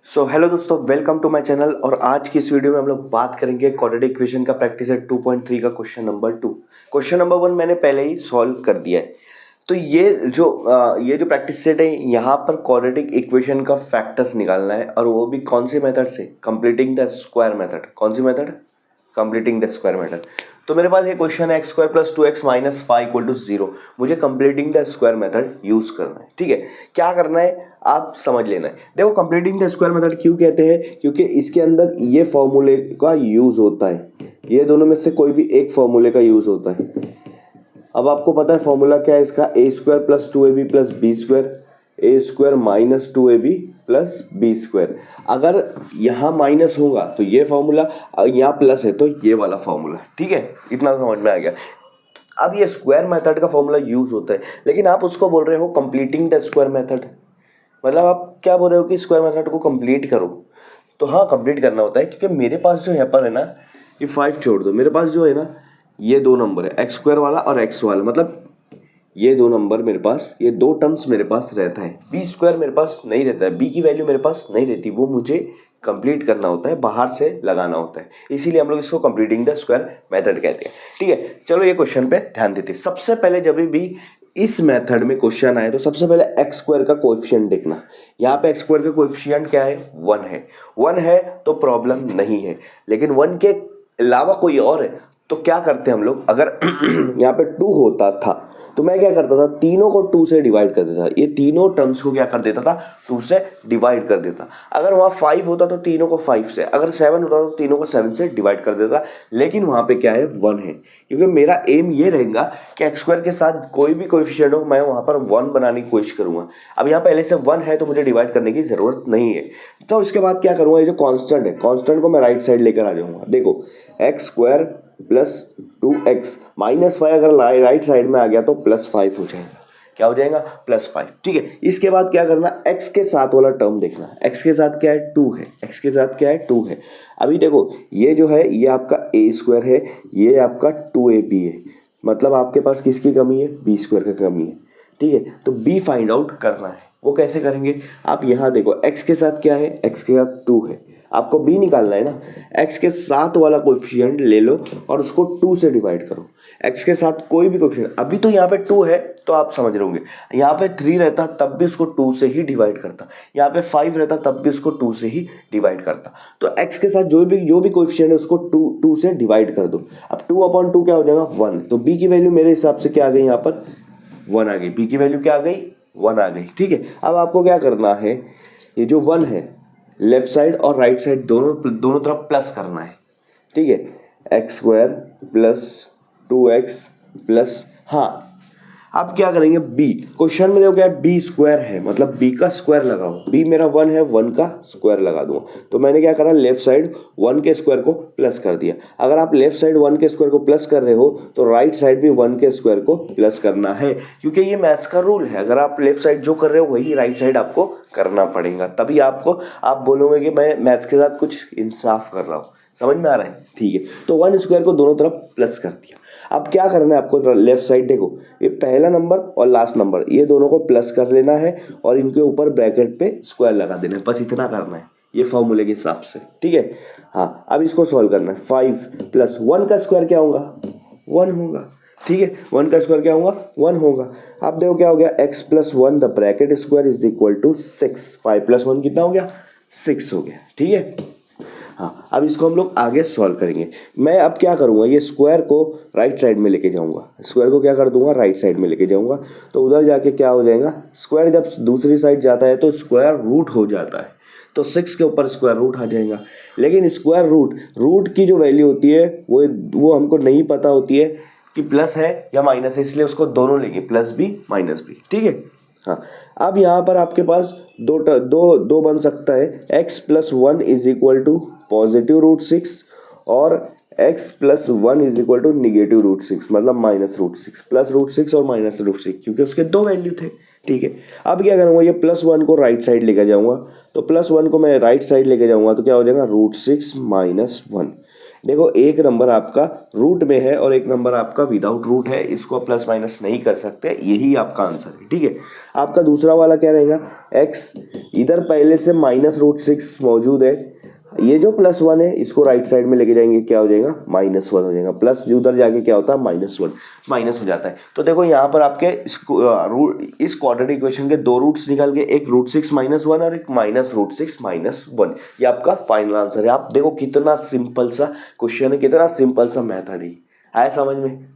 So hello दोस्तों, welcome to my channel. और आज की इस वीडियो में हम लोग बात करेंगे क्वाड्रेटिक इक्वेशन का प्रैक्टिस है 2.3 का क्वेश्चन नंबर 2। क्वेश्चन नंबर 1 मैंने पहले ही सॉल्व कर दिया है। तो ये जो प्रैक्टिस सेट है, यहाँ पर क्वाड्रेटिक इक्वेशन का फैक्टर्स निकालना है, और वो भी कौन सी मेथड से? Completing the square method. कौन सी method? Completing the square method. तो मेरे पास ये क्वेश्चन है x² + 2x - 5 = 0। मुझे completing the square method use करना है। ठीक है, क्या करना है आप समझ लेना है। देखो, कंप्लीटिंग द स्क्वायर मेथड क्यों कहते हैं? क्योंकि इसके अंदर ये फॉर्मूले का यूज होता है। ये दोनों में से कोई भी एक फॉर्मूले का यूज होता है। अब आपको पता है फॉर्मूला क्या है इसका? a² + 2ab + b², a² - 2ab + b²। अगर यहाँ माइनस होगा तो ये फॉर्मूला, यहाँ प्लस है तो ये वाला फॉर्मूला। ठीक है, इतना समझ में आ गया। अब ये स्क्वायर मेथड का फॉर्मूला यूज होता है, लेकिन आप उसको बोल रहे हो कंप्लीटिंग द स्क्वायर मेथड। मतलब आप क्या बोल रहे हो कि स्क्वायर मेथड को कंप्लीट करो। तो हाँ, कंप्लीट करना होता है, क्योंकि मेरे पास जो यहाँ पर है ना, ये 5 छोड़ दो, मेरे पास जो है ना ये दो नंबर है, x² वाला और x वाला। मतलब ये दो नंबर मेरे पास, ये दो टर्म्स मेरे पास रहता है। b² मेरे पास नहीं रहता है, b की वैल्यू मेरे पास नहीं रहती, वो मुझे कंप्लीट करना होता है, बाहर से लगाना होता है। इसीलिए हम लोग इसको कंप्लीटिंग द स्क्वायर मेथड कहते हैं। ठीक है, चलो ये क्वेश्चन पे ध्यान देते हैं। सबसे पहले जब भी इस मेथड में क्वेश्चन आए तो सबसे पहले x² का कोएफिशिएंट देखना। यहाँ पे x² का कोएफिशिएंट क्या है? 1 है। 1 है तो प्रॉब्लम नहीं है, लेकिन 1 के अलावा कोई और है तो क्या करते हैं हम लोग? अगर यहाँ पे 2 होता था तो मैं क्या करता था? तीनों को 2 से डिवाइड कर देता था। ये तीनों टर्म्स को क्या कर देता था? 2 से डिवाइड कर देता। अगर वहाँ 5 होता तो तीनों को 5 से, अगर 7 होता तो तीनों को 7 से डिवाइड कर देता। लेकिन वहाँ पे क्या है? 1 है, क्योंकि मेरा एम ये रहेगा कि x² के साथ कोई भी कोएफिशिएंट हो, मैं वहाँ पर 1 बनाने की कोशिश करूँगा। अब यहाँ पहले से 1 है तो मुझे डिवाइड करने की ज़रूरत नहीं है। तो इसके बाद क्या करूँगा? ये जो कॉन्स्टेंट है, कॉन्स्टेंट को मैं राइट साइड लेकर आ जाऊँगा। देखो, x² + 2x - 5 अगर राइट साइड में आ गया तो +5 हो जाएगा। क्या हो जाएगा? +5। ठीक है, इसके बाद क्या करना? x के साथ वाला टर्म देखना। x के साथ क्या है? 2 है। x के साथ क्या है? 2 है। अभी देखो, ये जो है ये आपका a² है, ये आपका 2ab है। मतलब आपके पास किसकी कमी है? b² की कमी है। ठीक है, तो b फाइंड आउट करना है। वो कैसे करेंगे? आप यहाँ देखो, x के साथ क्या है? x के साथ 2 है, आपको b निकालना है ना। x के साथ वाला कोएफिशिएंट ले लो और उसको 2 से डिवाइड करो। x के साथ कोई भी कोएफिशिएंट, अभी तो यहाँ पे 2 है तो आप समझ रहे होंगे, यहाँ पे 3 रहता तब भी उसको 2 से ही डिवाइड करता, यहाँ पे 5 रहता तब भी उसको 2 से ही डिवाइड करता। तो x के साथ जो भी कोएफिशिएंट है उसको 2 से डिवाइड कर दो। अब 2/2 क्या हो जाएगा? 1। तो b की वैल्यू मेरे हिसाब से क्या आ गई? यहाँ पर 1 आ गई। b की वैल्यू क्या आ गई? 1 आ गई। ठीक है, अब आपको क्या करना है? ये जो 1 है, लेफ्ट साइड और राइट साइड दोनों तरफ प्लस करना है। ठीक है, x² + 2x + हाँ, अब क्या करेंगे? b क्वेश्चन में देखो क्या है? b² है, मतलब b का स्क्वायर लगाओ। b मेरा 1 है, 1 का स्क्वायर लगा दूंगा। तो मैंने क्या करा? लेफ्ट साइड 1 के स्क्वायर को प्लस कर दिया। अगर आप लेफ्ट साइड 1 के स्क्वायर को प्लस कर रहे हो तो राइट साइड भी 1 के स्क्वायर को प्लस करना है, क्योंकि ये मैथ्स का रूल है। अगर आप लेफ्ट साइड जो कर रहे हो वही राइट साइड आपको करना पड़ेगा, तभी आप बोलोगे कि मैं मैथ्स के साथ कुछ इंसाफ कर रहा हूँ। समझ में आ रहा है? ठीक है, तो 1² को दोनों तरफ प्लस कर दिया। अब क्या करना है आपको? लेफ्ट साइड देखो, ये पहला नंबर और लास्ट नंबर, ये दोनों को प्लस कर लेना है और इनके ऊपर ब्रैकेट पे स्क्वायर लगा देना है। बस इतना करना है, ये फॉर्मूले के हिसाब से। ठीक है, हाँ, अब इसको सॉल्व करना है। 5 + 1 का स्क्वायर क्या होगा? 1 होगा। ठीक है, 1 का स्क्वायर क्या होगा? 1 होगा। अब देखो क्या हो गया? x + 1 the bracket square is equal to 6। 5 + 1 कितना हो गया? 6 हो गया। ठीक है, हाँ, अब इसको हम लोग आगे सॉल्व करेंगे। मैं अब क्या करूँगा? ये स्क्वायर को राइट साइड में लेके जाऊँगा। स्क्वायर को क्या कर दूंगा? राइट साइड में लेके जाऊँगा। तो उधर जाके क्या हो जाएगा? स्क्वायर जब दूसरी साइड जाता है तो स्क्वायर रूट हो जाता है, तो 6 के ऊपर स्क्वायर रूट आ जाएगा। लेकिन स्क्वायर रूट की जो वैल्यू होती है वो हमको नहीं पता होती है कि प्लस है या माइनस है, इसलिए उसको दोनों लेंगे, प्लस भी माइनस भी। ठीक है, हाँ, अब यहाँ पर आपके पास दो बन सकता है। x + 1 इज इक्वल टू +√6 और x + 1 इज इक्वल टू -√6, मतलब -√6। +√6 और -√6, क्योंकि उसके दो वैल्यू थे। ठीक है, अब क्या करूँगा? ये +1 को राइट साइड लेकर जाऊँगा। तो +1 को मैं राइट साइड लेके जाऊँगा तो क्या हो जाएगा? √6 - 1। देखो एक नंबर आपका रूट में है और एक नंबर आपका विदाउट रूट है, इसको प्लस माइनस नहीं कर सकते, यही आपका आंसर है। ठीक है, आपका दूसरा वाला क्या रहेगा, x इधर पहले से -√6 मौजूद है, ये जो +1 है इसको राइट साइड में लेके जाएंगे, क्या हो जाएगा -1 हो जाएगा, प्लस उधर जाके क्या होता है -1 माइनस हो जाता है। तो देखो यहाँ पर आपके इस क्वाड्रेटिक इक्वेशन के दो रूट्स निकल गए, एक √6 -1 और एक -√6 -1। ये आपका फाइनल आंसर है। आप देखो कितना सिंपल सा क्वेश्चन है, कितना सिंपल सा मेथड है, आया समझ में।